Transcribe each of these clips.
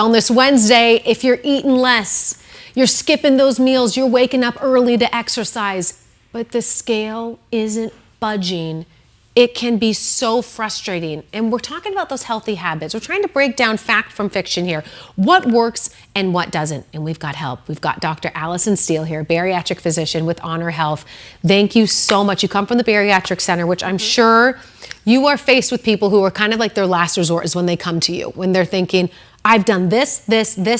Wellness Wednesday. If you're eating less, you're skipping those meals, you're waking up early to exercise, but the scale isn't budging, it can be so frustrating. And we're talking about those healthy habits. We're trying to break down fact from fiction here. What works and what doesn't. And we've got help. We've got Dr. Allison Steele here, bariatric physician with Honor Health. Thank you so much. You come from the Bariatric Center, which I'm sure you are faced with people who are kind of like their last resort is when they come to you, when they're thinking, I've done this,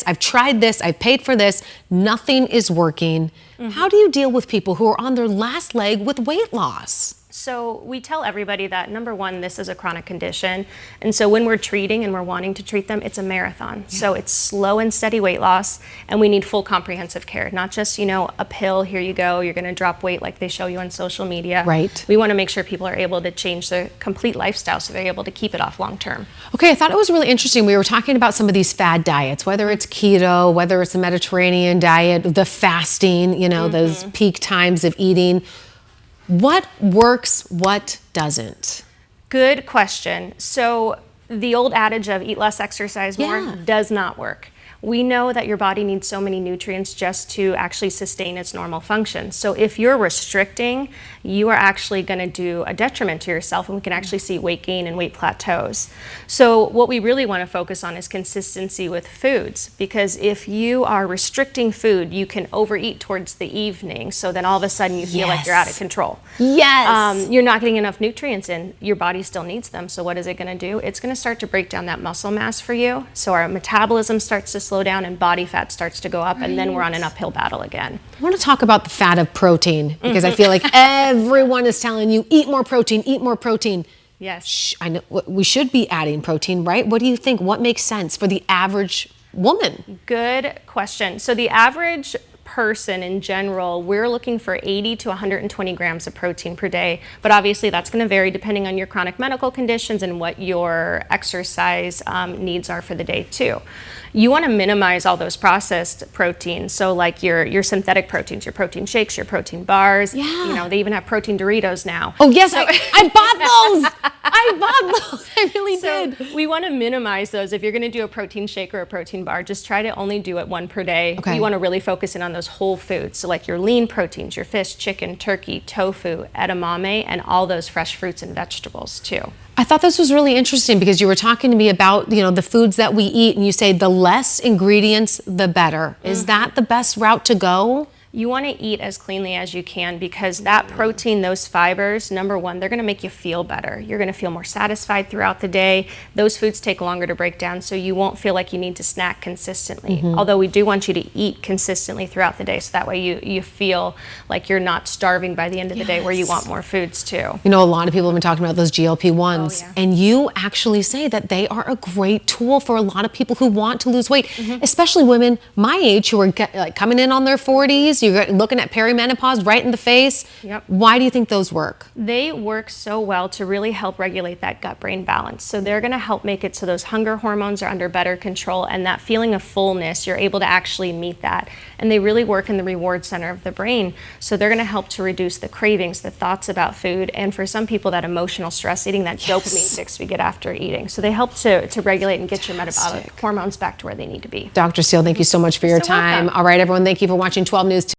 I've tried this, I've paid for this, nothing is working. How do you deal with people who are on their last leg with weight loss? So we tell everybody that, number one, this is a chronic condition. And so when we're treating and we're wanting to treat them, it's a marathon. Yeah. So it's slow and steady weight loss, and we need full comprehensive care, not just, a pill, here you go, you're gonna drop weight like they show you on social media. Right. We wanna make sure people are able to change their complete lifestyle so they're able to keep it off long term. Okay, I thought it was really interesting. We were talking about some of these fad diets, whether it's keto, whether it's the Mediterranean diet, the fasting, those peak times of eating. What works, what doesn't? Good question. So the old adage of eat less, exercise more does not work. We know that your body needs so many nutrients just to actually sustain its normal function. So if you're restricting, you are actually going to do a detriment to yourself, and we can actually see weight gain and weight plateaus. So what we really want to focus on is consistency with foods, because if you are restricting food, you can overeat towards the evening, so then all of a sudden you feel like you're out of control. Yes. You're not getting enough nutrients in. Your body still needs them, so what is it going to do? It's going to start to break down that muscle mass for you, so our metabolism starts to slow down and body fat starts to go up, and then we're on an uphill battle again. I want to talk about the fat of protein, because I feel like everyone is telling you, eat more protein, eat more protein. Yes. I know we should be adding protein, right? What do you think? What makes sense for the average woman? Good question. So the average person in general, we're looking for 80 to 120 grams of protein per day, but obviously that's going to vary depending on your chronic medical conditions and what your exercise needs are for the day too. You want to minimize all those processed proteins, so like your synthetic proteins, your protein shakes, your protein bars. Yeah. They even have protein Doritos now. Oh yes, so, I bought those. I bought those. I really did. We want to minimize those. If you're going to do a protein shake or a protein bar, just try to only do it one per day. Okay. You want to really focus in on those whole foods, so like your lean proteins, your fish, chicken, turkey, tofu, edamame, and all those fresh fruits and vegetables too. I thought this was really interesting because you were talking to me about, the foods that we eat, and you say the less ingredients, the better. Is that the best route to go? You want to eat as cleanly as you can, because that protein, those fibers, number one, they're going to make you feel better. You're going to feel more satisfied throughout the day. Those foods take longer to break down, so you won't feel like you need to snack consistently. Although we do want you to eat consistently throughout the day, so that way you feel like you're not starving by the end of the day, where you want more foods too. A lot of people have been talking about those GLP-1s, and you actually say that they are a great tool for a lot of people who want to lose weight, especially women my age who are coming in on their 40s. You're looking at perimenopause right in the face. Yep. Why do you think those work? They work so well to really help regulate that gut-brain balance. So they're going to help make it so those hunger hormones are under better control, and that feeling of fullness, you're able to actually meet that. And they really work in the reward center of the brain. So they're going to help to reduce the cravings, the thoughts about food, and for some people that emotional stress eating, that dopamine fix we get after eating. So they help to regulate and get your metabolic hormones back to where they need to be. Dr. Steele, thank you so much for your time. Welcome. All right, everyone, thank you for watching 12 News.